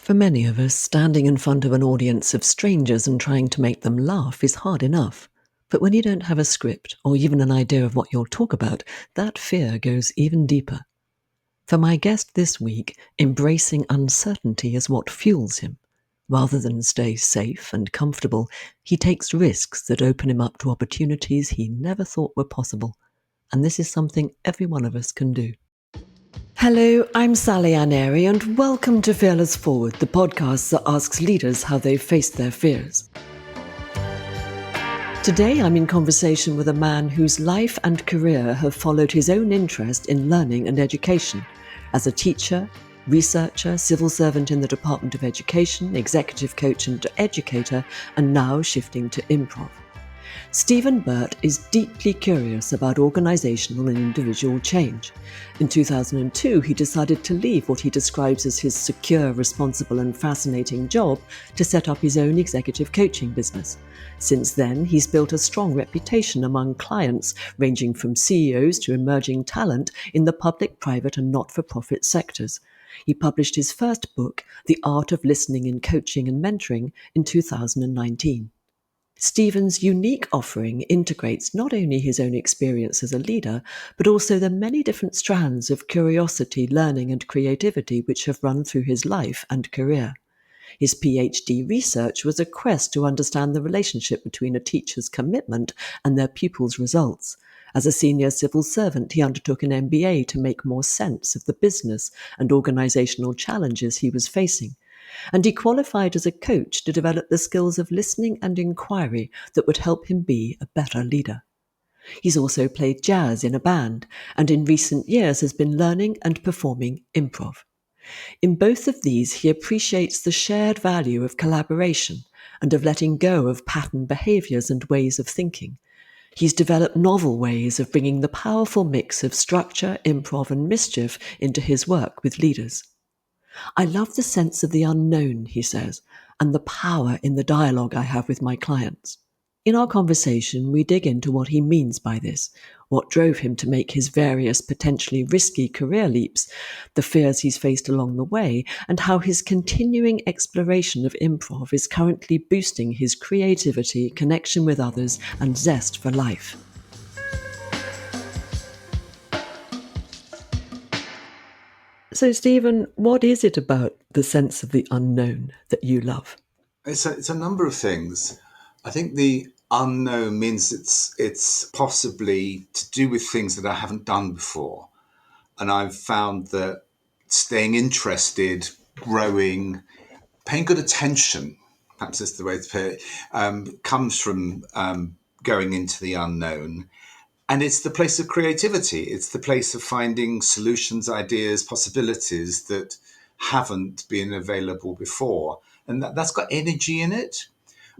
For many of us, standing in front of an audience of strangers and trying to make them laugh is hard enough. But when you don't have a script or even an idea of what you'll talk about, that fear goes even deeper. For my guest this week, embracing uncertainty is what fuels him. Rather than stay safe and comfortable, he takes risks that open him up to opportunities he never thought were possible. And this is something every one of us can do. Hello, I'm Sally Aneri, and welcome to Fearless Forward, the podcast that asks leaders how they've faced their fears. Today I'm in conversation with a man whose life and career have followed his own interest in learning and education. As a teacher, researcher, civil servant in the Department of Education, executive coach and educator, and now shifting to improv. Stephen Burt is deeply curious about organisational and individual change. In 2002, he decided to leave what he describes as his secure, responsible and fascinating job to set up his own executive coaching business. Since then, he's built a strong reputation among clients, ranging from CEOs to emerging talent in the public, private and not-for-profit sectors. He published his first book, The Art of Listening in Coaching and Mentoring, in 2019. Stephen's unique offering integrates not only his own experience as a leader, but also the many different strands of curiosity, learning and creativity which have run through his life and career. His PhD research was a quest to understand the relationship between a teacher's commitment and their pupils' results. As a senior civil servant, he undertook an MBA to make more sense of the business and organizational challenges he was facing. And he qualified as a coach to develop the skills of listening and inquiry that would help him be a better leader. He's also played jazz in a band, and in recent years has been learning and performing improv. In both of these, he appreciates the shared value of collaboration and of letting go of patterned behaviours and ways of thinking. He's developed novel ways of bringing the powerful mix of structure, improv and mischief into his work with leaders. I love the sense of the unknown, he says, and the power in the dialogue I have with my clients. In our conversation, we dig into what he means by this, what drove him to make his various potentially risky career leaps, the fears he's faced along the way, and how his continuing exploration of improv is currently boosting his creativity, connection with others, and zest for life. So, Stephen, what is it about the sense of the unknown that you love? It's a number of things. I think the unknown means it's possibly to do with things that I haven't done before. And I've found that staying interested, growing, paying good attention, perhaps that's the way to put it, comes from going into the unknown. And it's the place of creativity. It's the place of finding solutions, ideas, possibilities that haven't been available before. And that's got energy in it.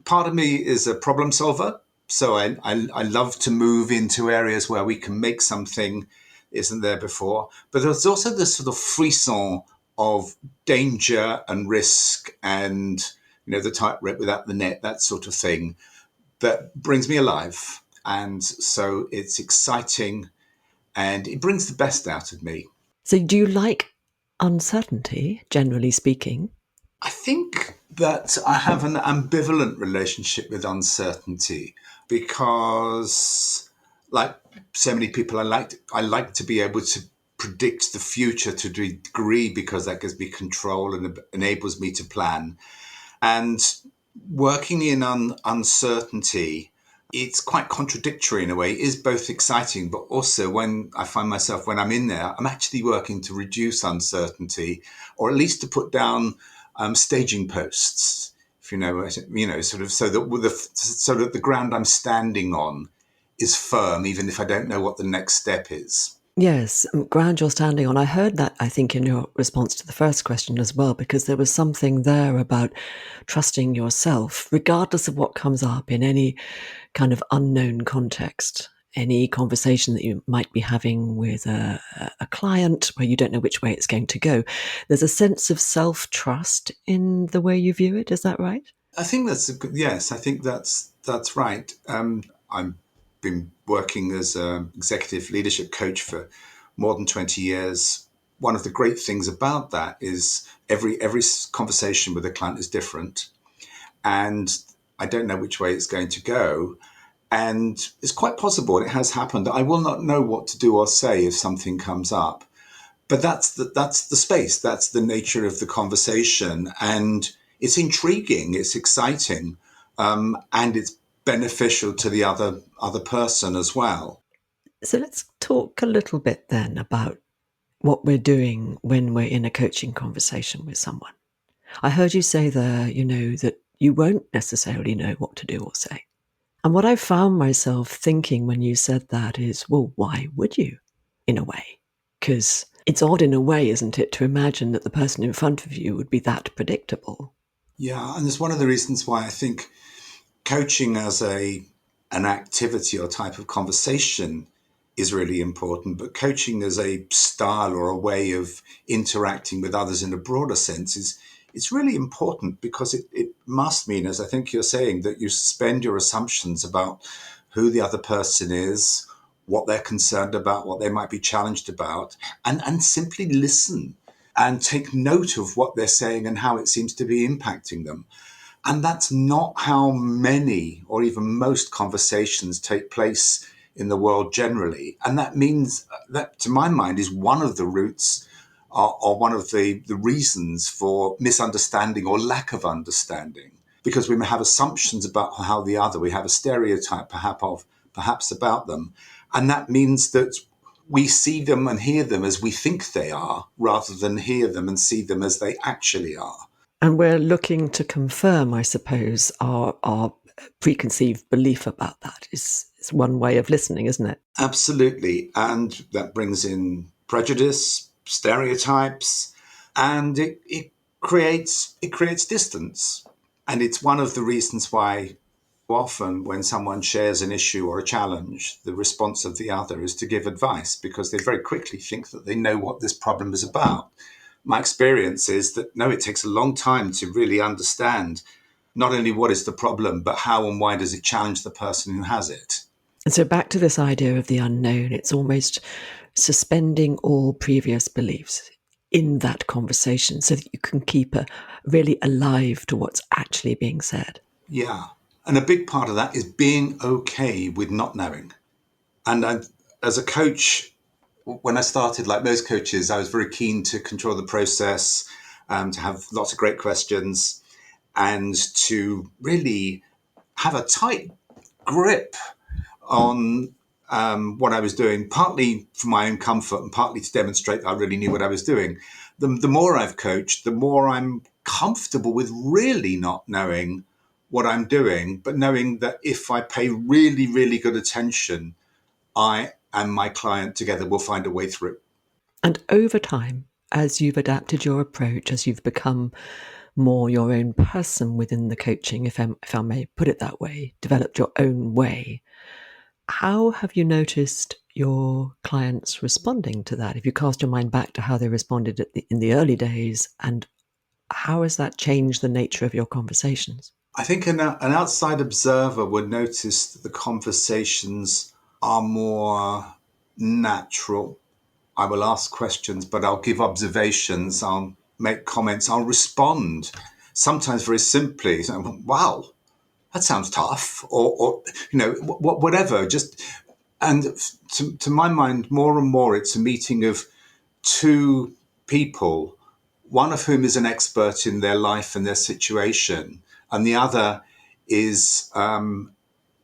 Part of me is a problem solver. So I love to move into areas where we can make something isn't there before. But there's also this sort of frisson of danger and risk and, the tightrope without the net, that sort of thing that brings me alive. And so it's exciting and it brings the best out of me. So do you like uncertainty, generally speaking? I think that I have an ambivalent relationship with uncertainty because, like so many people, I like to be able to predict the future to a degree because that gives me control and enables me to plan. And working in uncertainty, it's quite contradictory in a way. It is both exciting, but also when I find myself, when I'm in there, I'm actually working to reduce uncertainty, or at least to put down staging posts, if sort of so that the ground I'm standing on is firm, even if I don't know what the next step is. Yes, ground you're standing on. I heard that, I think, in your response to the first question as well, because there was something there about trusting yourself, regardless of what comes up in any kind of unknown context, any conversation that you might be having with a client where you don't know which way it's going to go. There's a sense of self-trust in the way you view it. Is that right? I think yes, I think that's right. I've been working as an executive leadership coach for more than 20 years. one of the great things about that is every conversation with a client is different, and I don't know which way it's going to go. And it's quite possible, and it has happened, that I will not know what to do or say if something comes up. But that's the space, that's the nature of the conversation, and it's intriguing, it's exciting, and it's beneficial to the other person as well. So let's talk a little bit then about what we're doing when we're in a coaching conversation with someone. I heard you say there, that you won't necessarily know what to do or say. And what I found myself thinking when you said that is, well, why would you, in a way? Because it's odd in a way, isn't it, to imagine that the person in front of you would be that predictable. Yeah, and it's one of the reasons why I think coaching as an activity or type of conversation is really important, but coaching as a style or a way of interacting with others in a broader sense is it's really important, because it must mean, as I think you're saying, that you suspend your assumptions about who the other person is, what they're concerned about, what they might be challenged about, and simply listen and take note of what they're saying and how it seems to be impacting them. And that's not how many or even most conversations take place in the world generally. And that means that, to my mind, is one of the roots, or one of the reasons for misunderstanding or lack of understanding. Because we may have assumptions about how the other, we have a stereotype perhaps about them. And that means that we see them and hear them as we think they are, rather than hear them and see them as they actually are. And we're looking to confirm, I suppose, our preconceived belief about that is one way of listening, isn't it? Absolutely. And that brings in prejudice, stereotypes, and it creates distance. And it's one of the reasons why often when someone shares an issue or a challenge, the response of the other is to give advice, because they very quickly think that they know what this problem is about. My experience is that no, it takes a long time to really understand not only what is the problem, but how and why does it challenge the person who has it. And so back to this idea of the unknown, it's almost suspending all previous beliefs in that conversation so that you can keep really alive to what's actually being said. Yeah. And a big part of that is being okay with not knowing. And as a coach, when I started, like most coaches, I was very keen to control the process, to have lots of great questions, and to really have a tight grip on what I was doing, partly for my own comfort and partly to demonstrate that I really knew what I was doing. The more I've coached, the more I'm comfortable with really not knowing what I'm doing, but knowing that if I pay really, really good attention, I and my client together will find a way through. And over time, as you've adapted your approach, as you've become more your own person within the coaching, if I may put it that way, developed your own way, how have you noticed your clients responding to that? If you cast your mind back to how they responded in the early days, and how has that changed the nature of your conversations? I think an outside observer would notice that the conversations are more natural. I will ask questions, but I'll give observations, I'll make comments, I'll respond, sometimes very simply. So, wow, that sounds tough, or whatever. Just and to my mind, more and more, it's a meeting of two people, one of whom is an expert in their life and their situation, and the other is an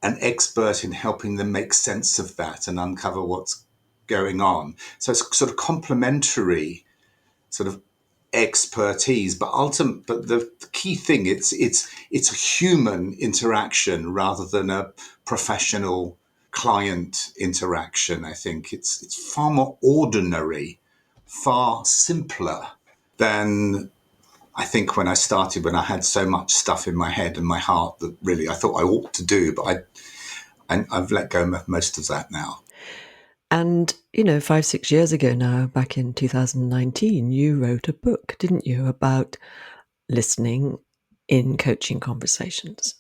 expert in helping them make sense of that and uncover what's going on. So it's sort of complementary, sort of expertise, but the key thing, it's a human interaction rather than a professional client interaction. I think it's far more ordinary, far simpler than I think when I started, when I had so much stuff in my head and my heart that really I thought I ought to do, but I've let go of most of that now. And, 5, 6 years ago now, back in 2019, you wrote a book, didn't you, about listening in coaching conversations.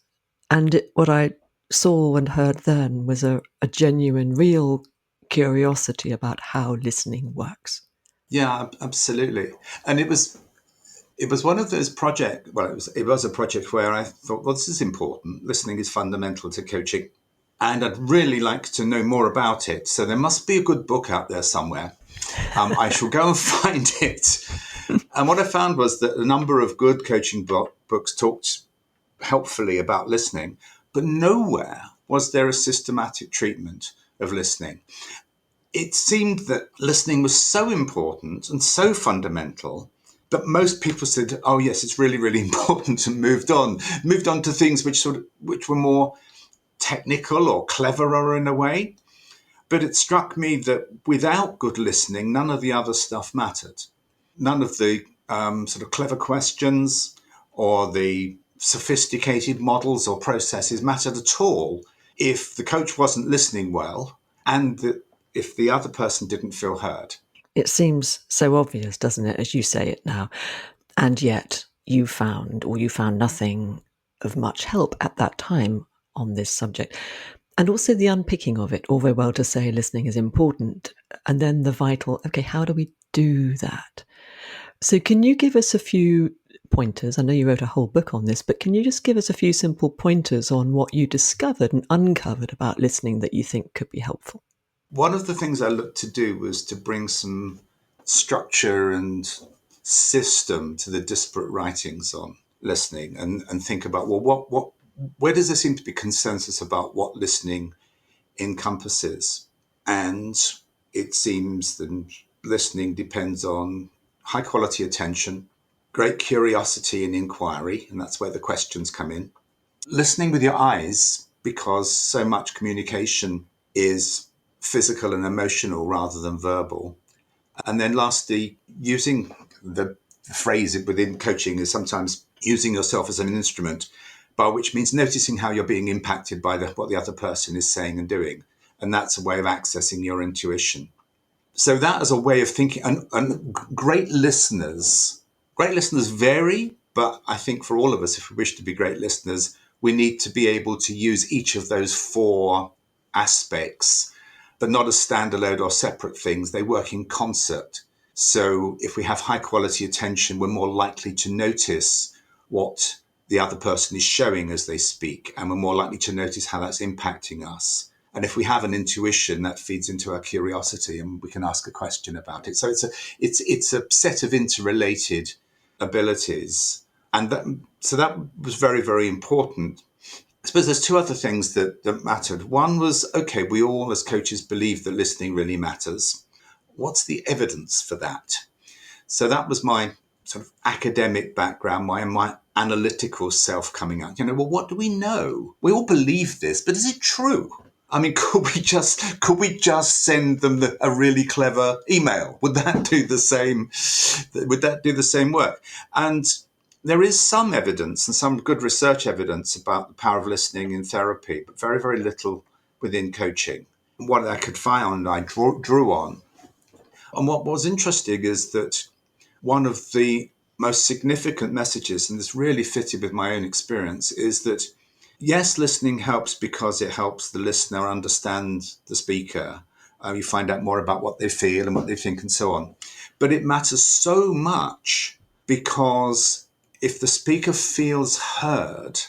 And what I saw and heard then was a genuine, real curiosity about how listening works. Yeah, absolutely. And it was one of those projects. Well, it was a project where I thought, well, this is important. Listening is fundamental to coaching, and I'd really like to know more about it. So there must be a good book out there somewhere. I shall go and find it. And what I found was that a number of good coaching books talked helpfully about listening, but nowhere was there a systematic treatment of listening. It seemed that listening was so important and so fundamental that most people said, "Oh yes, it's really, really important," and moved on to things which were more technical or cleverer in a way. But it struck me that without good listening, none of the other stuff mattered. None of the sort of clever questions or the sophisticated models or processes mattered at all if the coach wasn't listening well and if the other person didn't feel heard. It seems so obvious, doesn't it, as you say it now? And yet you found nothing of much help at that time on this subject. And also the unpicking of it, all very well to say listening is important. And then the vital, okay, how do we do that? So can you give us a few pointers? I know you wrote a whole book on this, but can you just give us a few simple pointers on what you discovered and uncovered about listening that you think could be helpful? One of the things I looked to do was to bring some structure and system to the disparate writings on listening and think about, well, where does there seem to be consensus about what listening encompasses? And it seems that listening depends on high quality attention, great curiosity and inquiry, and that's where the questions come in. Listening with your eyes, because so much communication is physical and emotional rather than verbal. And then lastly, using the phrase within coaching is sometimes using yourself as an instrument, by which means noticing how you're being impacted by what the other person is saying and doing. And that's a way of accessing your intuition. So that is a way of thinking. And great listeners vary, but I think for all of us, if we wish to be great listeners, we need to be able to use each of those four aspects, but not as standalone or separate things. They work in concert. So if we have high quality attention, we're more likely to notice what the other person is showing as they speak, and we're more likely to notice how that's impacting us. And if we have an intuition, that feeds into our curiosity, and we can ask a question about it. So it's a set of interrelated abilities, and that was very, very important. I suppose there's two other things that mattered. One was, okay, we all as coaches believe that listening really matters. What's the evidence for that? So that was my sort of academic background, my analytical self coming out. Well, what do we know? We all believe this, but is it true? I mean, could we just send them a really clever email? Would that do the same? Would that do the same work? And there is some evidence and some good research evidence about the power of listening in therapy, but very, very little within coaching. What I could find, I drew on. And what was interesting is that one of the most significant messages, and this really fitted with my own experience, is that yes, listening helps because it helps the listener understand the speaker. You find out more about what they feel and what they think and so on. But it matters so much because if the speaker feels heard,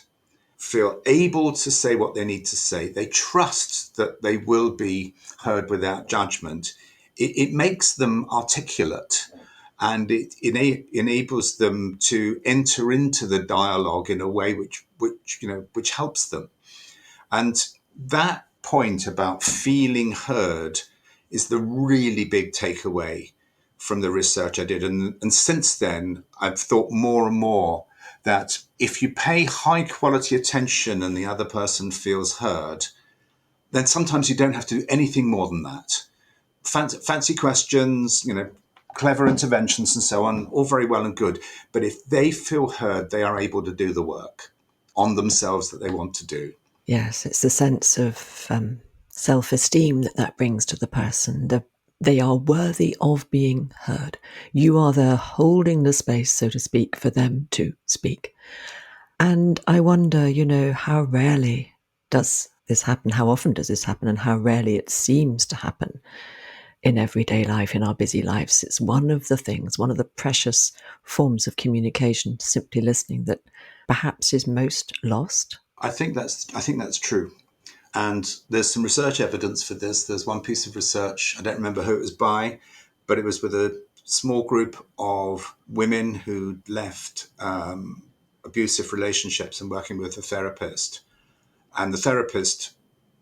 feel able to say what they need to say, they trust that they will be heard without judgment, it makes them articulate, and it enables them to enter into the dialogue in a way which helps them. And that point about feeling heard is the really big takeaway from the research I did. And since then, I've thought more and more that if you pay high quality attention and the other person feels heard, then sometimes you don't have to do anything more than that. Fancy questions, clever interventions and so on, all very well and good. But if they feel heard, they are able to do the work on themselves that they want to do. Yes, it's the sense of self-esteem that brings to the person. They are worthy of being heard. You are there holding the space, so to speak, for them to speak. And I wonder, how rarely does this happen? How often does this happen? And how rarely it seems to happen in everyday life, in our busy lives. It's one of the things, one of the precious forms of communication, simply listening, that perhaps is most lost. I think that's true. And there's some research evidence for this. There's one piece of research, I don't remember who it was by, but it was with a small group of women who'd left abusive relationships and working with a therapist. And the therapist,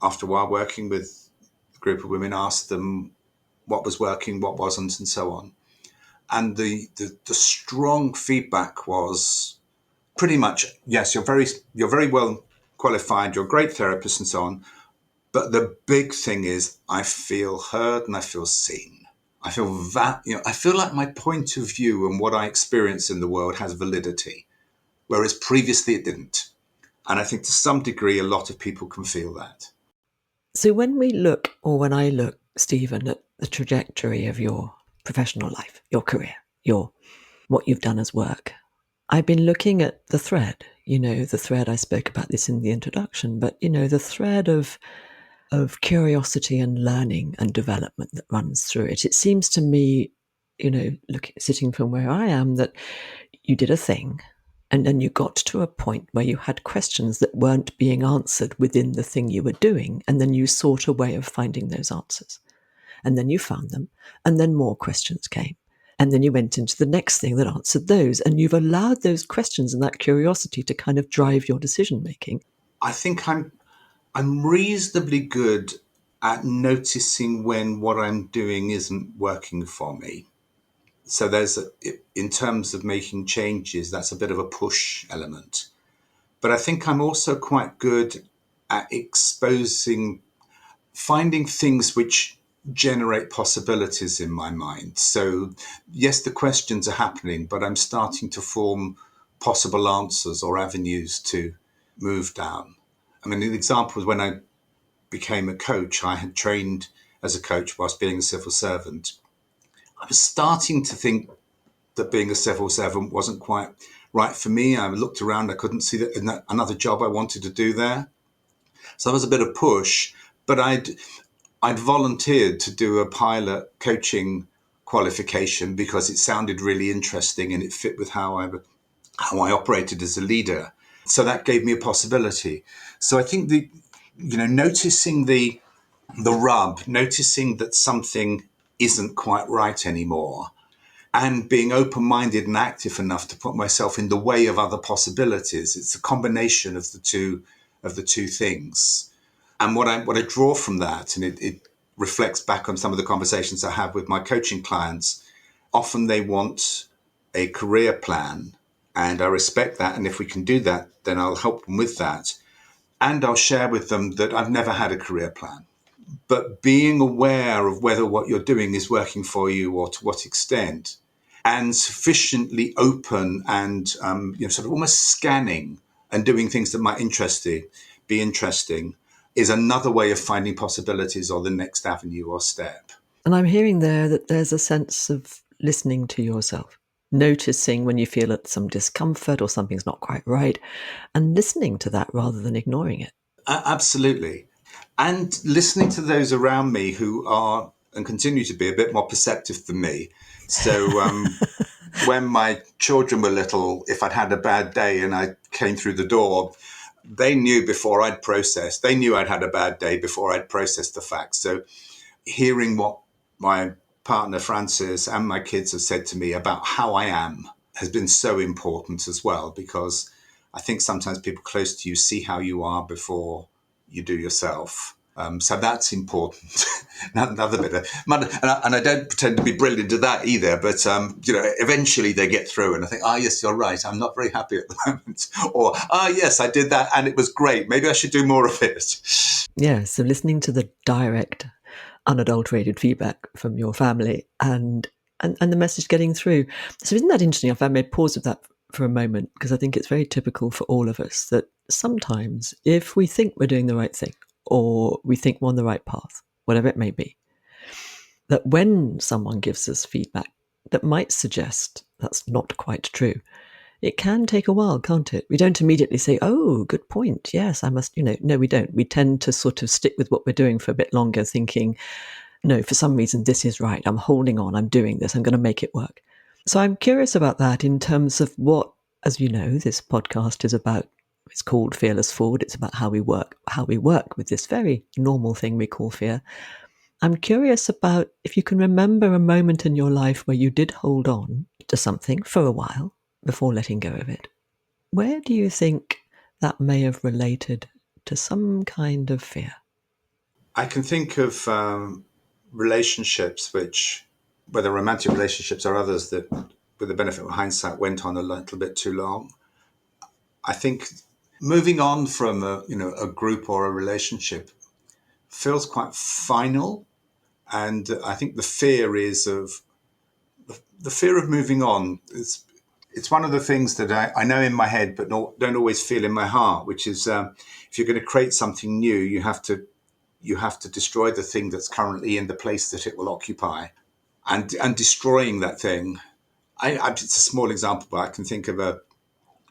after a while working with a group of women, asked them what was working, what wasn't, and so on. And the strong feedback was pretty much, yes, you're very well qualified, you're a great therapist and so on. But the big thing is I feel heard and I feel seen. I feel that, I feel like my point of view and what I experience in the world has validity, whereas previously it didn't. And I think to some degree, a lot of people can feel that. So when I look, Stephen, at the trajectory of your professional life, your career, what you've done as work, I've been looking at the thread, the thread, I spoke about this in the introduction, but, the thread of curiosity and learning and development that runs through it. It seems to me, sitting from where I am, that you did a thing and then you got to a point where you had questions that weren't being answered within the thing you were doing. And then you sought a way of finding those answers. And then you found them. And then more questions came. And then you went into the next thing that answered those. And you've allowed those questions and that curiosity to kind of drive your decision making. I think I'm reasonably good at noticing when what I'm doing isn't working for me. So in terms of making changes, that's a bit of a push element. But I think I'm also quite good at finding things which generate possibilities in my mind. So yes, the questions are happening, but I'm starting to form possible answers or avenues to move down. I mean, the example was when I became a coach. I had trained as a coach whilst being a civil servant. I was starting to think that being a civil servant wasn't quite right for me. I looked around, I couldn't see another job I wanted to do there. So there was a bit of push, but I'd volunteered to do a pilot coaching qualification because it sounded really interesting and it fit with how I operated as a leader. So that gave me a possibility. So I think noticing the rub, noticing that something isn't quite right anymore, and being open-minded and active enough to put myself in the way of other possibilities. It's a combination of the two things. And what I draw from that, and it reflects back on some of the conversations I have with my coaching clients, often they want a career plan, and I respect that. And if we can do that, then I'll help them with that. And I'll share with them that I've never had a career plan. But being aware of whether what you're doing is working for you or to what extent, and sufficiently open and sort of almost scanning and doing things that might be interesting, is another way of finding possibilities or the next avenue or step. And I'm hearing there that there's a sense of listening to yourself, noticing when you feel some discomfort or something's not quite right, and listening to that rather than ignoring it. Absolutely. And listening to those around me who are and continue to be a bit more perceptive than me. So when my children were little, if I'd had a bad day and I came through the door, they knew before I'd processed. They knew I'd had a bad day before I'd processed the facts. So hearing what my partner Francis and my kids have said to me about how I am has been so important as well, because I think sometimes people close to you see how you are before you do yourself. So that's important. Another bit of, and I don't pretend to be brilliant at that either, but eventually they get through and I think, yes, you're right, I'm not very happy at the moment. Or, yes, I did that and it was great, maybe I should do more of it. Yeah, so listening to the direct, unadulterated feedback from your family and the message getting through. So isn't that interesting? If I may pause with that for a moment, because I think it's very typical for all of us that sometimes if we think we're doing the right thing or we think we're on the right path, whatever it may be, that when someone gives us feedback that might suggest that's not quite true, it can take a while, can't it? We don't immediately say, oh, good point. Yes, I must, no, we don't. We tend to sort of stick with what we're doing for a bit longer, thinking no, for some reason, this is right. I'm holding on. I'm doing this. I'm going to make it work. So I'm curious about that in terms of what, as you know, this podcast is about. It's called Fearless Forward. It's about how we work with this very normal thing we call fear. I'm curious about if you can remember a moment in your life where you did hold on to something for a while before letting go of it. Where do you think that may have related to some kind of fear? I can think of relationships which, whether romantic relationships or others, that, with the benefit of hindsight, went on a little bit too long. I think moving on from a group or a relationship feels quite final, and I think the fear of moving on is, it's one of the things that I know in my head but don't always feel in my heart, which is if you're going to create something new, you have to destroy the thing that's currently in the place that it will occupy, and destroying that thing. It's a small example, but I can think of an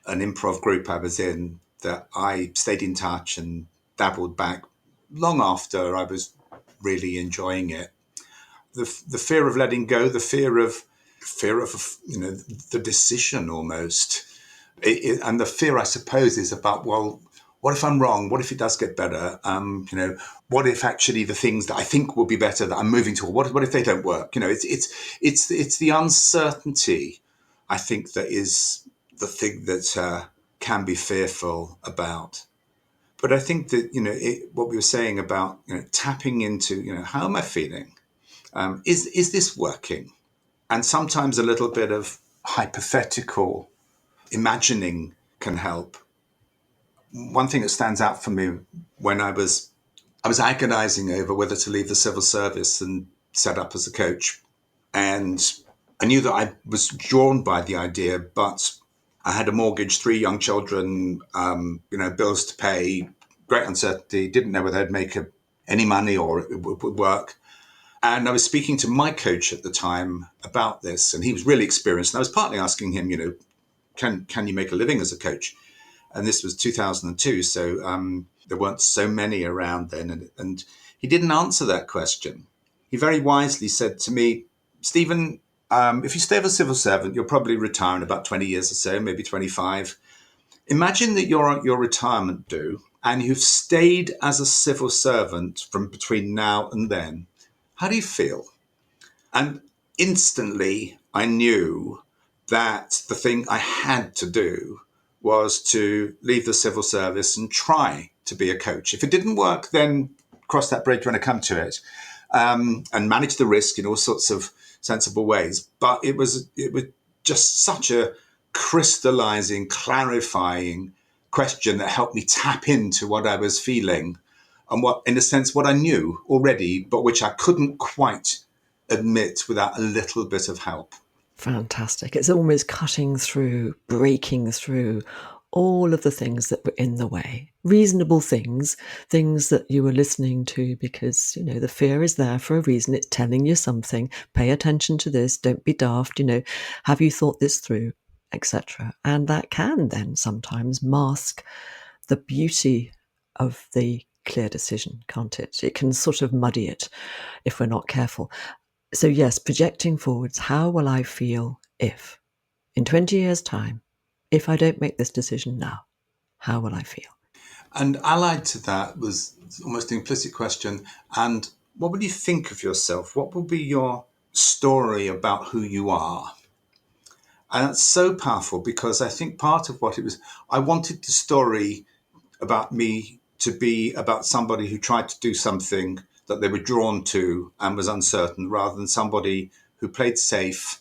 improv group I was in that I stayed in touch and dabbled back long after I was really enjoying it. The fear of letting go, the fear of the decision almost, and the fear, I suppose, is about, well, what if I'm wrong? What if it does get better? What if actually the things that I think will be better that I'm moving toward, what if they don't work? It's the uncertainty, I think, that is the thing that can be fearful about. But I think that what we were saying about tapping into how am I feeling? Is this working? And sometimes a little bit of hypothetical imagining can help. One thing that stands out for me, when I was agonizing over whether to leave the civil service and set up as a coach. And I knew that I was drawn by the idea, but I had a mortgage, three young children, bills to pay, great uncertainty, didn't know whether I'd make any money or it would work. And I was speaking to my coach at the time about this, and he was really experienced. And I was partly asking him, can you make a living as a coach? And this was 2002, so there weren't so many around then. And he didn't answer that question. He very wisely said to me, Stephen, if you stay as a civil servant, you'll probably retire in about 20 years or so, maybe 25. Imagine that you're at your retirement due, and you've stayed as a civil servant from between now and then. How do you feel? And instantly I knew that the thing I had to do was to leave the civil service and try to be a coach. If it didn't work, then cross that bridge when I come to it, and manage the risk in all sorts of sensible ways. But it was just such a crystallizing, clarifying question that helped me tap into what I was feeling and what, in a sense, what I knew already, but which I couldn't quite admit without a little bit of help. Fantastic. It's almost cutting through, breaking through all of the things that were in the way. Reasonable things that you were listening to because, the fear is there for a reason. It's telling you something. Pay attention to this. Don't be daft. Have you thought this through, etc. And that can then sometimes mask the beauty of the clear decision, can't it? It can sort of muddy it if we're not careful. So yes, projecting forwards, how will I feel if, in 20 years' time, if I don't make this decision now, how will I feel? And allied to that was almost an implicit question. And what will you think of yourself? What will be your story about who you are? And that's so powerful because I think part of what it was, I wanted the story about me to be about somebody who tried to do something that they were drawn to and was uncertain, rather than somebody who played safe,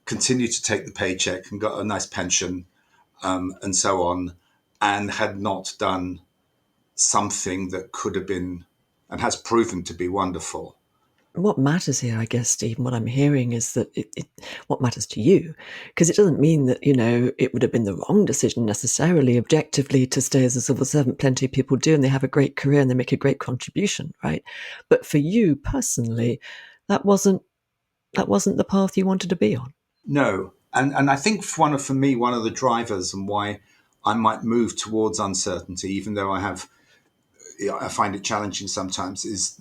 continued to take the paycheck and got a nice pension, and so on, and had not done something that could have been and has proven to be wonderful. What matters here, I guess, Stephen, what I'm hearing is that what matters to you, because it doesn't mean that, it would have been the wrong decision necessarily, objectively, to stay as a civil servant. Plenty of people do, and they have a great career and they make a great contribution, right? But for you personally, that wasn't the path you wanted to be on. No. And I think for me, one of the drivers and why I might move towards uncertainty, even though I find it challenging sometimes, is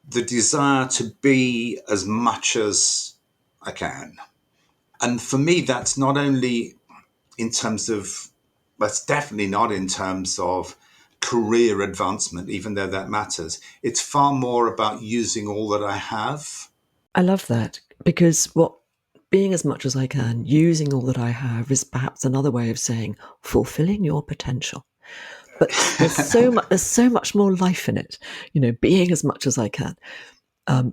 the desire to be as much as I can. And for me, that's not only in terms of, that's definitely not in terms of career advancement, even though that matters. It's far more about using all that I have. I love that, because what being as much as I can, using all that I have, is perhaps another way of saying fulfilling your potential. But there's so much more life in it, being as much as I can.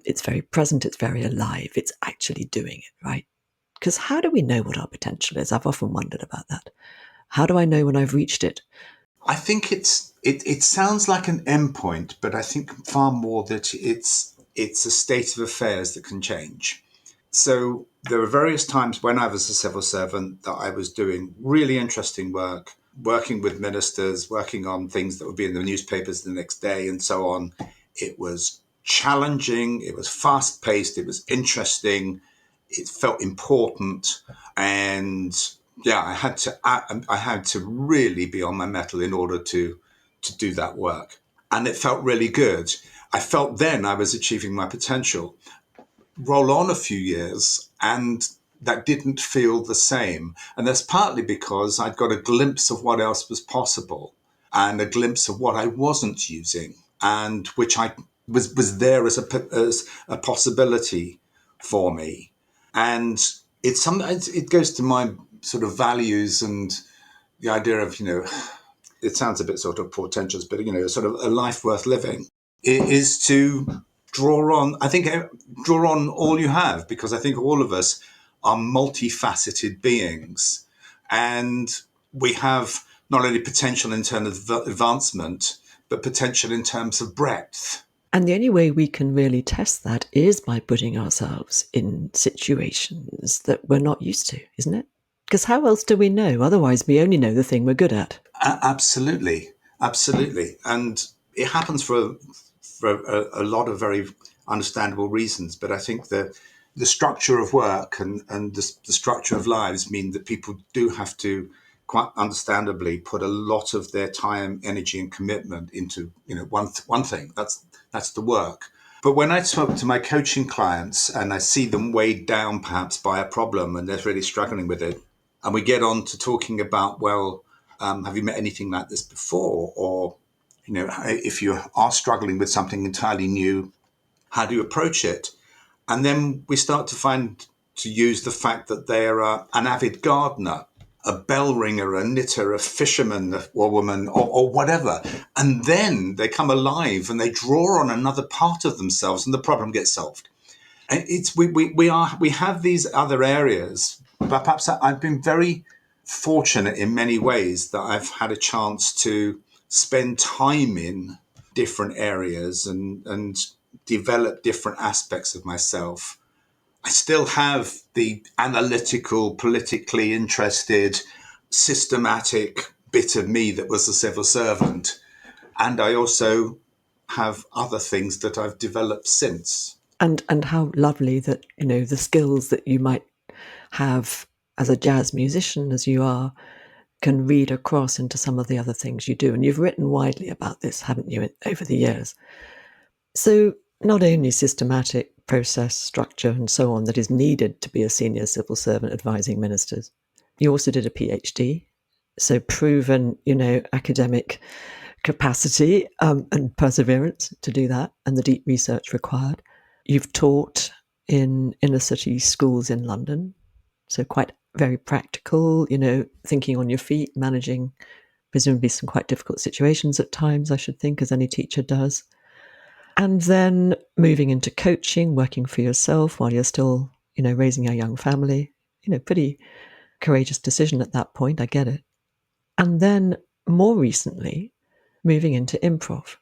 It's very present, it's very alive, it's actually doing it, right? Because how do we know what our potential is? I've often wondered about that. How do I know when I've reached it? I think it sounds like an endpoint, but I think far more that it's a state of affairs that can change. So there were various times when I was a civil servant that I was doing really interesting work, working with ministers, working on things that would be in the newspapers the next day and so on. It was challenging, it was fast paced, it was interesting, it felt important, and yeah, I had to really be on my mettle in order to do that work, and it felt really good. I felt then I was achieving my potential. Roll on a few years, and that didn't feel the same, and that's partly because I'd got a glimpse of what else was possible and a glimpse of what I wasn't using, and which I was there as a possibility for me. And it goes to my sort of values and the idea of, it sounds a bit sort of portentous, but, sort of a life worth living. It is to draw on all you have, because I think all of us are multifaceted beings, and we have not only potential in terms of advancement, but potential in terms of breadth. And the only way we can really test that is by putting ourselves in situations that we're not used to, isn't it? Because how else do we know? Otherwise, we only know the thing we're good at. Absolutely, absolutely, and it happens for a lot of very understandable reasons. But I think the structure of work and the structure of lives mean that people do have to quite understandably put a lot of their time, energy, and commitment into one thing. That's the work. But when I talk to my coaching clients and I see them weighed down perhaps by a problem and they're really struggling with it, and we get on to talking about, well, have you met anything like this before? Or, if you are struggling with something entirely new, how do you approach it? And then we start to use the fact that they are an avid gardener, a bell ringer, a knitter, a fisherman or woman, or whatever. And then they come alive and they draw on another part of themselves and the problem gets solved. And we have these other areas, but perhaps I've been very fortunate in many ways that I've had a chance to spend time in different areas and develop different aspects of myself. I still have the analytical, politically interested, systematic bit of me that was a civil servant. And I also have other things that I've developed since. And how lovely that, the skills that you might have as a jazz musician, as you are, can read across into some of the other things you do. And you've written widely about this, haven't you, over the years? So not only systematic process, structure, and so on that is needed to be a senior civil servant advising ministers, you also did a PhD. So proven, academic capacity and perseverance to do that, and the deep research required. You've taught in inner city schools in London, so quite very practical, thinking on your feet, managing presumably some quite difficult situations at times, I should think, as any teacher does. And then moving into coaching, working for yourself while you're still, raising a young family, pretty courageous decision at that point, I get it. And then more recently, moving into improv.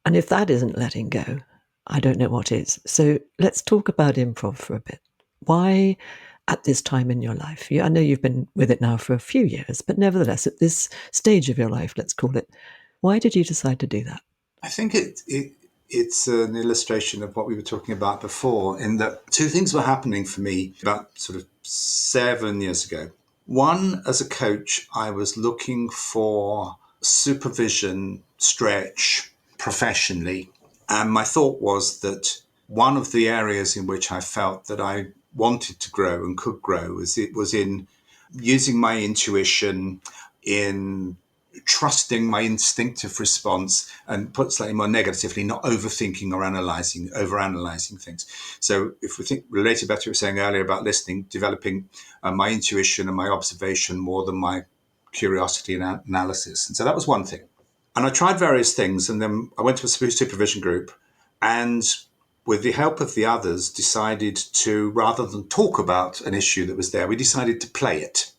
And if that isn't letting go, I don't know what is. So let's talk about improv for a bit. Why at this time in your life? I know you've been with it now for a few years, but nevertheless, at this stage of your life, let's call it, why did you decide to do that? I think it's an illustration of what we were talking about before, in that two things were happening for me about sort of 7 years ago. One, as a coach, I was looking for supervision, stretch professionally, And my thought was that one of the areas in which I felt that I wanted to grow and could grow was in using my intuition, in trusting my instinctive response, and put slightly more negatively, not overthinking or overanalyzing things. So if we think related back to what you were saying earlier about listening, developing my intuition and my observation more than my curiosity and analysis. And so that was one thing. And I tried various things, and then I went to a supervision group, and with the help of the others, decided to, rather than talk about an issue that was there, we decided to play it.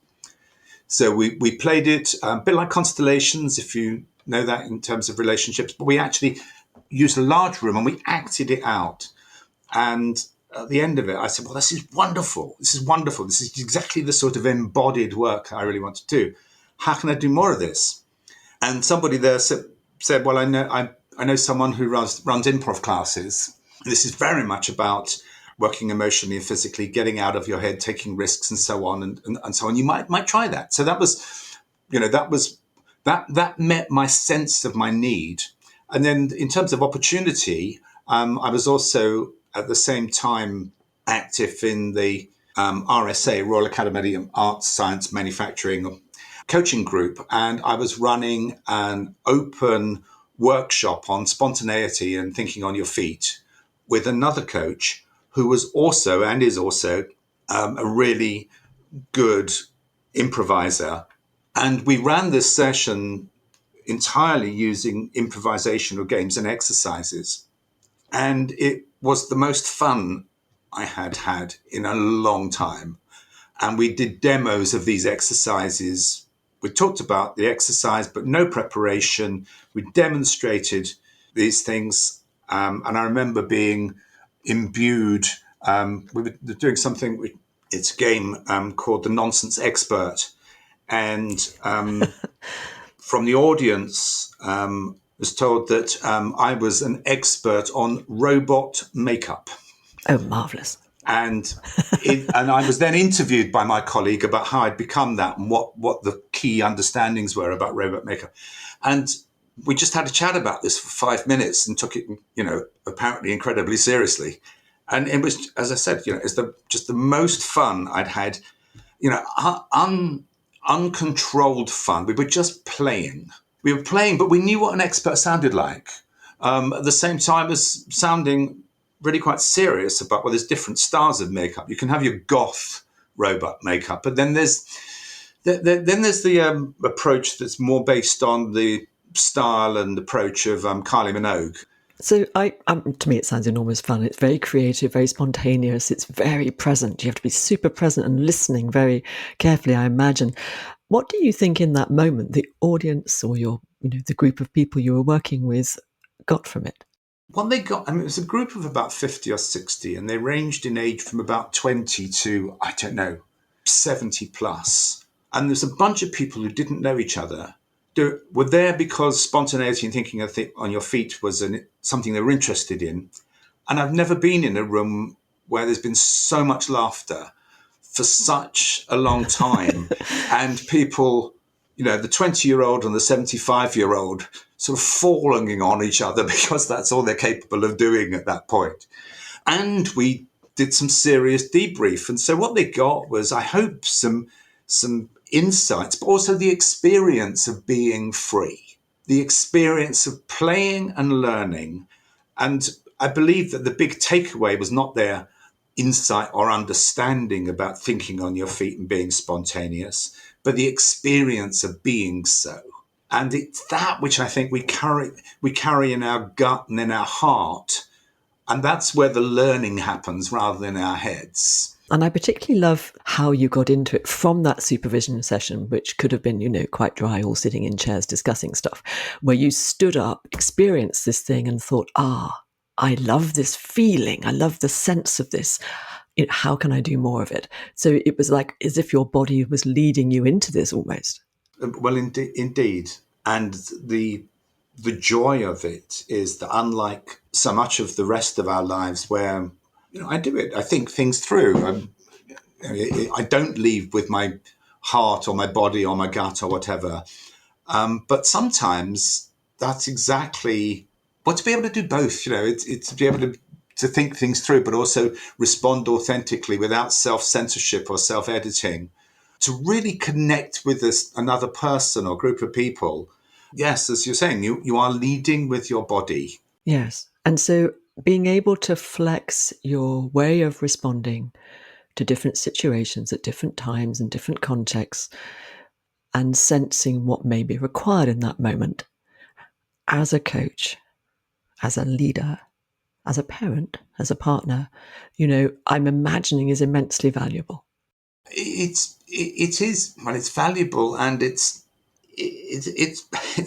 So we played it a bit like constellations, if you know that in terms of relationships, but we actually used a large room and we acted it out. And at the end of it, I said, well, this is wonderful. This is wonderful. This is exactly the sort of embodied work I really want to do. How can I do more of this? And somebody there said, well, I know someone who runs improv classes. This is very much about working emotionally and physically, getting out of your head, taking risks, and so on, and so on. You might try that. So that met my sense of my need. And then in terms of opportunity, I was also at the same time active in the RSA, Royal Academy of Arts, Science, Manufacturing coaching group, and I was running an open workshop on spontaneity and thinking on your feet with another coach who was also and is also a really good improviser. And we ran this session entirely using improvisational games and exercises. And it was the most fun I had in a long time. And we did demos of these exercises. We talked about the exercise, but no preparation. We demonstrated these things. And I remember being imbued. We were doing something, it's a game called The Nonsense Expert. And from the audience, was told that I was an expert on robot makeup. Oh, marvellous. And I was then interviewed by my colleague about how I'd become that and what the key understandings were about robot makeup. And we just had a chat about this for 5 minutes and took it, apparently incredibly seriously. And it was, as I said, it's just the most fun I'd had, uncontrolled fun. We were just playing. We were playing, but we knew what an expert sounded like. At the same time as sounding really quite serious about, well, there's different styles of makeup. You can have your goth robot makeup, but then there's the approach that's more based on the style and approach of Kylie Minogue. So to me, it sounds enormous fun. It's very creative, very spontaneous. It's very present. You have to be super present and listening very carefully, I imagine. What do you think in that moment the audience or the group of people you were working with got from it? What they got, it was a group of about 50 or 60, and they ranged in age from about 20 to, 70 plus. And there's a bunch of people who didn't know each other. They were there because spontaneity and thinking on your feet was something they were interested in. And I've never been in a room where there's been so much laughter for such a long time. And people, the 20-year-old and the 75-year-old sort of falling on each other because that's all they're capable of doing at that point. And we did some serious debrief. And so what they got was, I hope, some insights, but also the experience of being free, the experience of playing and learning. And I believe that the big takeaway was not their insight or understanding about thinking on your feet and being spontaneous, but the experience of being so. And it's that which I think we carry in our gut and in our heart. And that's where the learning happens rather than in our heads. And I particularly love how you got into it from that supervision session, which could have been, quite dry, all sitting in chairs discussing stuff, where you stood up, experienced this thing and thought, I love this feeling. I love the sense of this. How can I do more of it? So it was like as if your body was leading you into this almost. Well, indeed. And the joy of it is that unlike so much of the rest of our lives where, I do it, I think things through. I don't leave with my heart or my body or my gut or whatever. But sometimes that's exactly But to be able to do both, it's to be able to think things through, but also respond authentically without self-censorship or self-editing, to really connect with another person or group of people. Yes, as you're saying, you are leading with your body. Yes. And so being able to flex your way of responding to different situations at different times and different contexts and sensing what may be required in that moment as a coach, as a leader, as a parent, as a partner, I'm imagining is immensely valuable. It is, well, it's valuable, and it's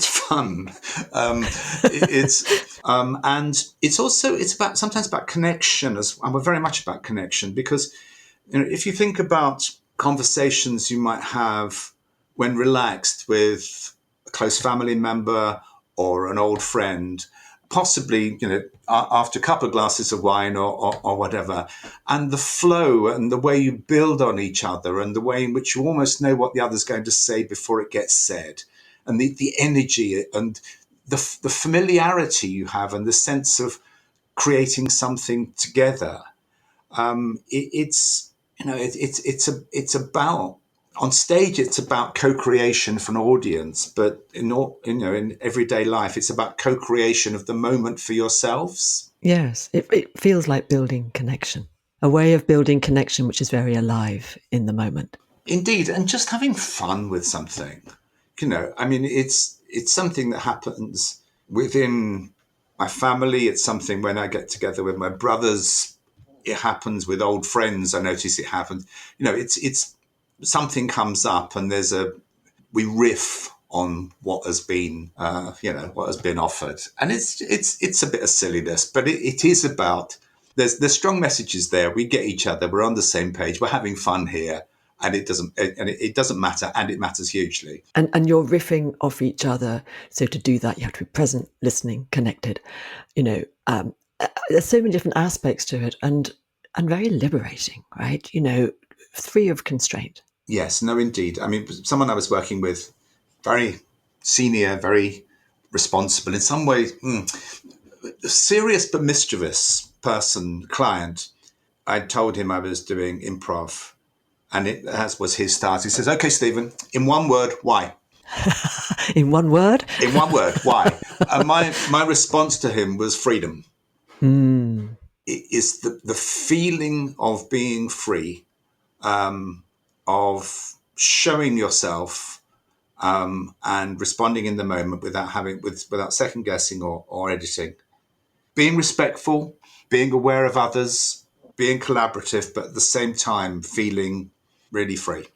fun. And it's also, it's about, sometimes about connection, and we're very much about connection, because if you think about conversations you might have when relaxed with a close family member or an old friend, possibly, after a couple of glasses of wine or whatever, and the flow and the way you build on each other and the way in which you almost know what the other's going to say before it gets said, and the energy and the familiarity you have and the sense of creating something together. It's about, on stage it's about co-creation for an audience, but in everyday life it's about co-creation of the moment for yourselves. Yes, it feels like building connection, a way of building connection which is very alive in the moment. Indeed, and just having fun with something. I mean, it's something that happens within my family. It's something when I get together with my brothers. It happens with old friends. I notice it happens. It's something comes up, and we riff on what has been, what has been offered, and it's a bit of silliness, but it is about, there's strong messages there. We get each other. We're on the same page. We're having fun here, and it doesn't matter, and it matters hugely. And you're riffing off each other. So to do that, you have to be present, listening, connected. There's so many different aspects to it, and very liberating, right? Free of constraint. Yes, no, indeed. I mean, someone I was working with, very senior, very responsible, in some ways, serious but mischievous person, client. I told him I was doing improv, and as was his start. He says, "Okay, Stephen, in one word, why?" In one word? In one word, why? And my response to him was freedom. It is the feeling of being free, of showing yourself, and responding in the moment without second guessing or editing. Being respectful, being aware of others, being collaborative, but at the same time feeling really free.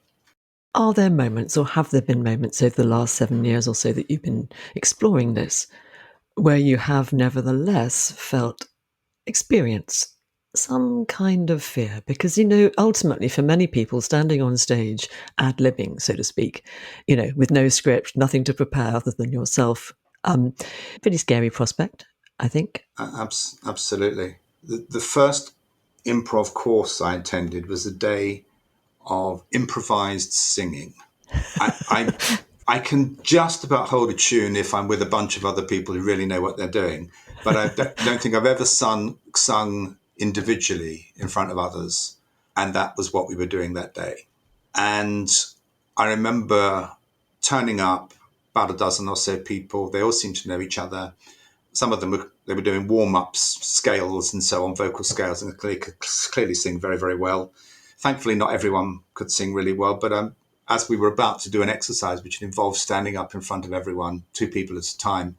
Are there moments, or have there been moments over the last 7 years or so that you've been exploring this, where you have nevertheless experienced some kind of fear? Because, ultimately for many people, standing on stage, ad-libbing, so to speak, with no script, nothing to prepare other than yourself, pretty scary prospect, I think. Absolutely. The first improv course I attended was a day of improvised singing. I can just about hold a tune if I'm with a bunch of other people who really know what they're doing, but I don't think I've ever sung individually in front of others, and that was what we were doing that day. And I remember turning up, about a dozen or so people. They all seemed to know each other. Some of them were doing warm-ups, scales and so on, vocal scales, and could clearly sing very, very well. Thankfully, not everyone could sing really well, but as we were about to do an exercise which involved standing up in front of everyone, 2 people at a time,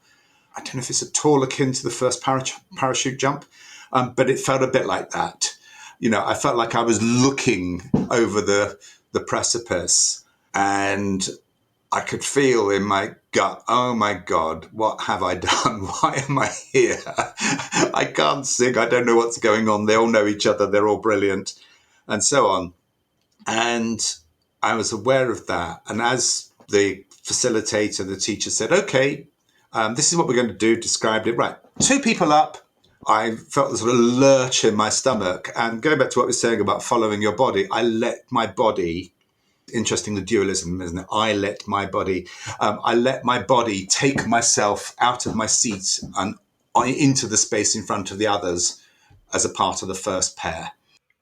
I don't know if it's at all akin to the first parachute jump, but it felt a bit like that. I felt like I was looking over the precipice, and I could feel in my gut, oh my God, what have I done? Why am I here? I can't sing. I don't know what's going on. They all know each other. They're all brilliant, and so on. And I was aware of that. And as the facilitator, the teacher said, okay, this is what we're going to do, described it. Right, 2 people up. I felt the sort of lurch in my stomach. And going back to what we were saying about following your body, I let my body, interesting, the dualism, isn't it? I let my body take myself out of my seat and into the space in front of the others as a part of the first pair.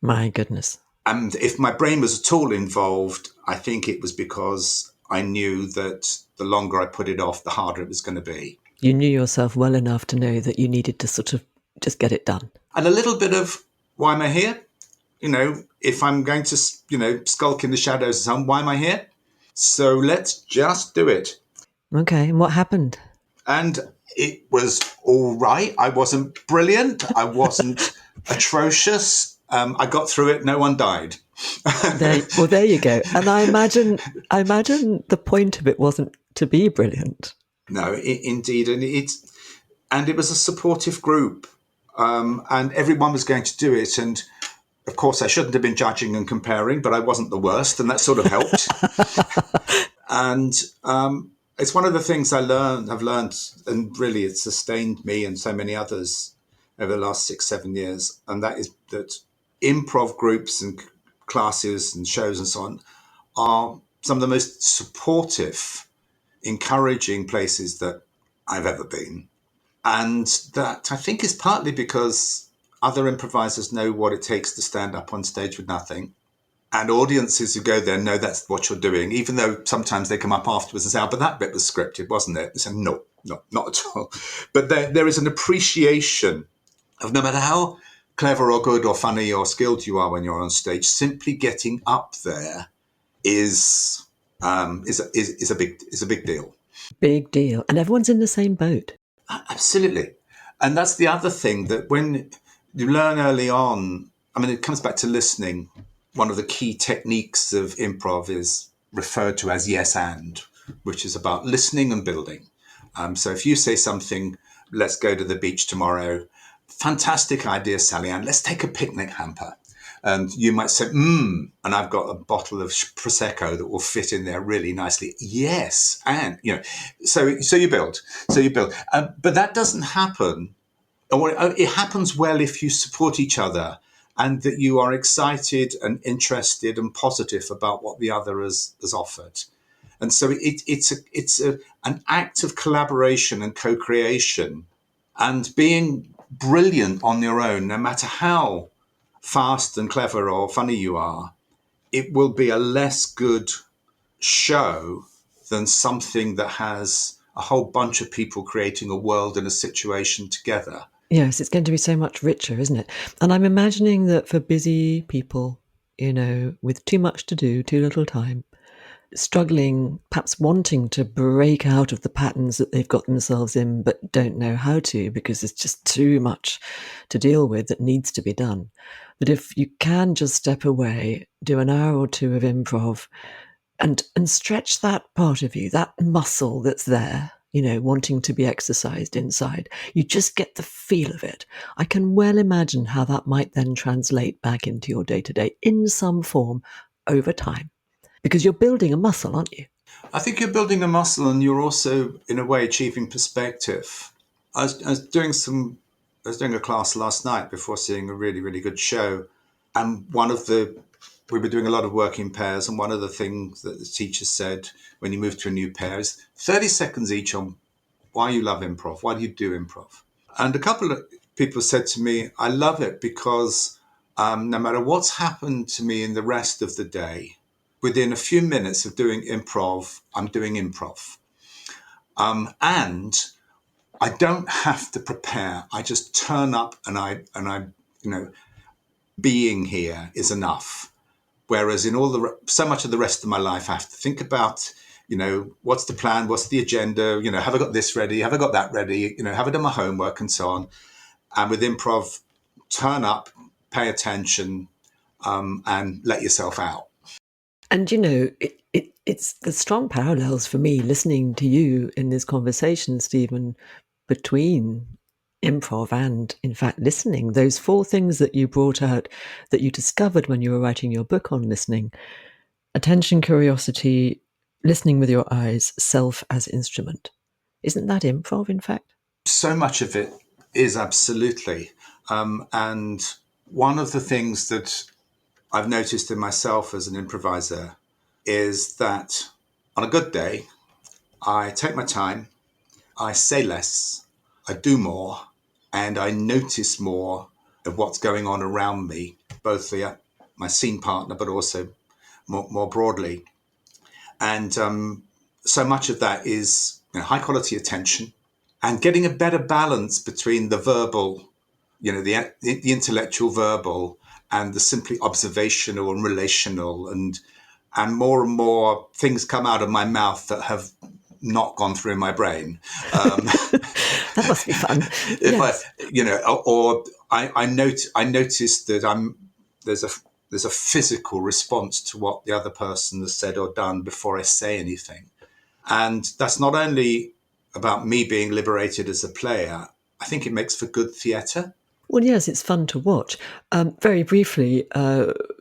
My goodness. And if my brain was at all involved, I think it was because I knew that the longer I put it off, the harder it was going to be. You knew yourself well enough to know that you needed to sort of just get it done. And a little bit of, why am I here? If I'm going to, skulk in the shadows of some, why am I here? So let's just do it. Okay, and what happened? And it was all right. I wasn't brilliant. I wasn't atrocious. I got through it. No one died. There you go. And I imagine the point of it wasn't to be brilliant. No, indeed. And it was a supportive group. And everyone was going to do it. And of course, I shouldn't have been judging and comparing, but I wasn't the worst. And that sort of helped. And it's one of the things I've learned, and really it's sustained me and so many others over the last 6-7 years. And that is that improv groups and classes and shows and so on are some of the most supportive, encouraging places that I've ever been. And that I think is partly because other improvisers know what it takes to stand up on stage with nothing. And audiences who go there know that's what you're doing, even though sometimes they come up afterwards and say, oh, but that bit was scripted, wasn't it? They say, no, not at all. But there is an appreciation of, no matter how clever or good or funny or skilled you are when you're on stage, simply getting up there is a big deal. Big deal. And everyone's in the same boat. Absolutely. And that's the other thing, that when you learn early on, it comes back to listening. One of the key techniques of improv is referred to as yes and, which is about listening and building. So if you say something, let's go to the beach tomorrow, fantastic idea, Sally Ann, let's take a picnic hamper. And you might say, and I've got a bottle of Prosecco that will fit in there really nicely. Yes, and, so you build. But that doesn't happen. It happens well if you support each other and that you are excited and interested and positive about what the other has offered. And so it's an act of collaboration and co-creation, and being brilliant on your own, no matter how fast and clever or funny you are, it will be a less good show than something that has a whole bunch of people creating a world and a situation together. Yes, it's going to be so much richer, isn't it? And I'm imagining that for busy people, with too much to do, too little time, struggling, perhaps wanting to break out of the patterns that they've got themselves in, but don't know how to because there's just too much to deal with that needs to be done. That if you can just step away, do an hour or two of improv and stretch that part of you, that muscle that's there, wanting to be exercised inside, you just get the feel of it. I can well imagine how that might then translate back into your day-to-day in some form over time. Because you're building a muscle, aren't you? I think you're building a muscle, and you're also, in a way, achieving perspective. I was doing a class last night before seeing a really, really good show. And we were doing a lot of work in pairs. And one of the things that the teacher said when you move to a new pair is 30 seconds each on why you love improv. Why do you do improv? And a couple of people said to me, I love it because no matter what's happened to me in the rest of the day, within a few minutes of doing improv, I'm doing improv. And I don't have to prepare. I just turn up and I being here is enough. Whereas in so much of the rest of my life, I have to think about, what's the plan? What's the agenda? Have I got this ready? Have I got that ready? Have I done my homework and so on? And with improv, turn up, pay attention, and let yourself out. And, it's the strong parallels for me listening to you in this conversation, Stephen, between improv and, in fact, listening. Those 4 things that you brought out that you discovered when you were writing your book on listening: attention, curiosity, listening with your eyes, self as instrument. Isn't that improv, in fact? So much of it is, absolutely. And one of the things that I've noticed in myself as an improviser is that on a good day, I take my time, I say less, I do more, and I notice more of what's going on around me, both my scene partner, but also more broadly. And so much of that is high quality attention and getting a better balance between the verbal, the intellectual verbal, and the simply observational and relational, and more things come out of my mouth that have not gone through my brain. That must be fun. If I notice that there's a physical response to what the other person has said or done before I say anything. And that's not only about me being liberated as a player, I think it makes for good theatre. Well, yes, it's fun to watch. Very briefly,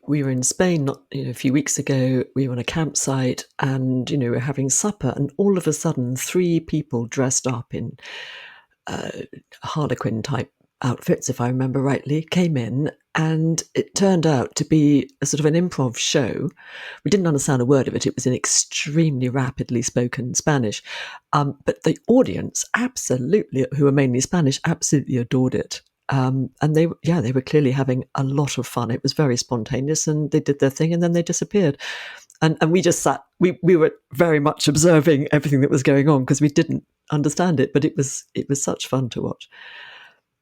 we were in Spain a few weeks ago. We were on a campsite and, we were having supper, and all of a sudden 3 people dressed up in Harlequin type outfits, if I remember rightly, came in, and it turned out to be a sort of an improv show. We didn't understand a word of it. It was in extremely rapidly spoken Spanish. But the audience absolutely, who were mainly Spanish, absolutely adored it. And they were clearly having a lot of fun. It was very spontaneous, and they did their thing and then they disappeared. And we just sat, we were very much observing everything that was going on because we didn't understand it, but it was such fun to watch.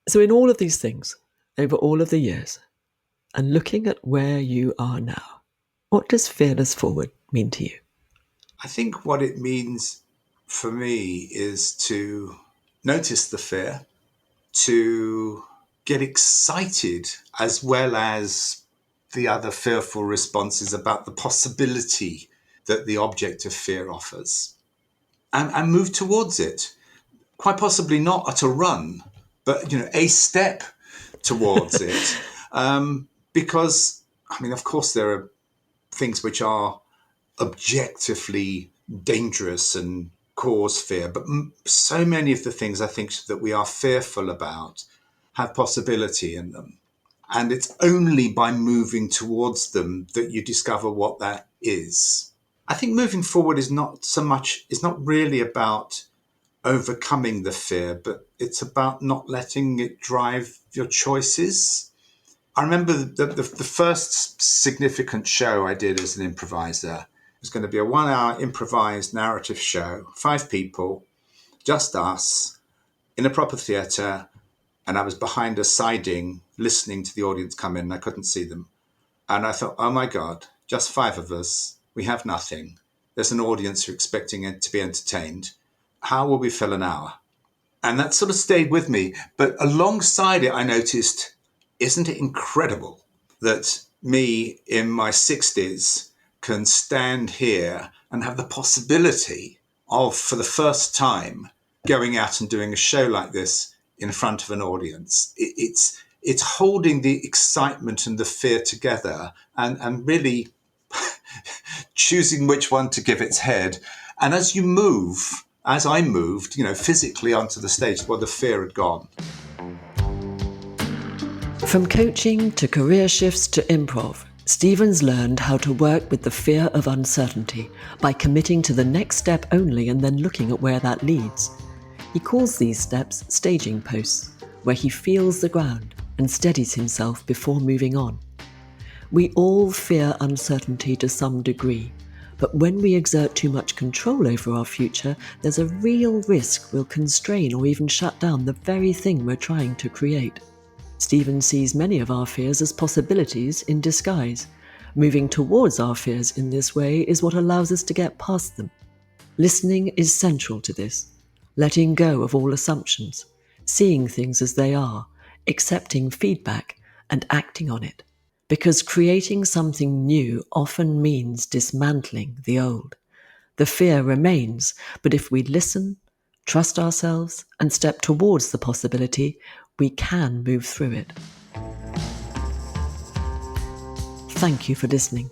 So in all of these things, over all of the years, and looking at where you are now, what does Fearless Forward mean to you? I think what it means for me is to notice the fear, to get excited, as well as the other fearful responses about the possibility that the object of fear offers, and move towards it. Quite possibly not at a run, but a step towards it. Because, of course, there are things which are objectively dangerous and cause fear, but so many of the things I think that we are fearful about have possibility in them. And it's only by moving towards them that you discover what that is. I think moving forward is not really about overcoming the fear, but it's about not letting it drive your choices. I remember the first significant show I did as an improviser. It was going to be a 1-hour improvised narrative show, 5 people, just us, in a proper theatre, and I was behind a siding listening to the audience come in, and I couldn't see them. And I thought, oh my God, just 5 of us, we have nothing. There's an audience who are expecting it to be entertained. How will we fill an hour? And that sort of stayed with me. But alongside it, I noticed, isn't it incredible that me in my 60s can stand here and have the possibility of, for the first time, going out and doing a show like this in front of an audience. It's holding the excitement and the fear together and really choosing which one to give its head. And as you move, as I moved, physically onto the stage, the fear had gone. From coaching to career shifts to improv, Stephen's learned how to work with the fear of uncertainty by committing to the next step only and then looking at where that leads. He calls these steps staging posts, where he feels the ground and steadies himself before moving on. We all fear uncertainty to some degree, but when we exert too much control over our future, there's a real risk we'll constrain or even shut down the very thing we're trying to create. Stephen sees many of our fears as possibilities in disguise. Moving towards our fears in this way is what allows us to get past them. Listening is central to this. Letting go of all assumptions, seeing things as they are, accepting feedback, and acting on it. Because creating something new often means dismantling the old. The fear remains, but if we listen, trust ourselves, and step towards the possibility, we can move through it. Thank you for listening.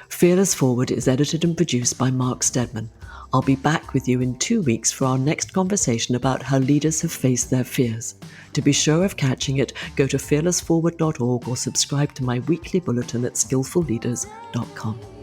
Fearless Forward is edited and produced by Mark Steadman. I'll be back with you in 2 weeks for our next conversation about how leaders have faced their fears. To be sure of catching it, go to fearlessforward.org or subscribe to my weekly bulletin at skillfulleaders.com.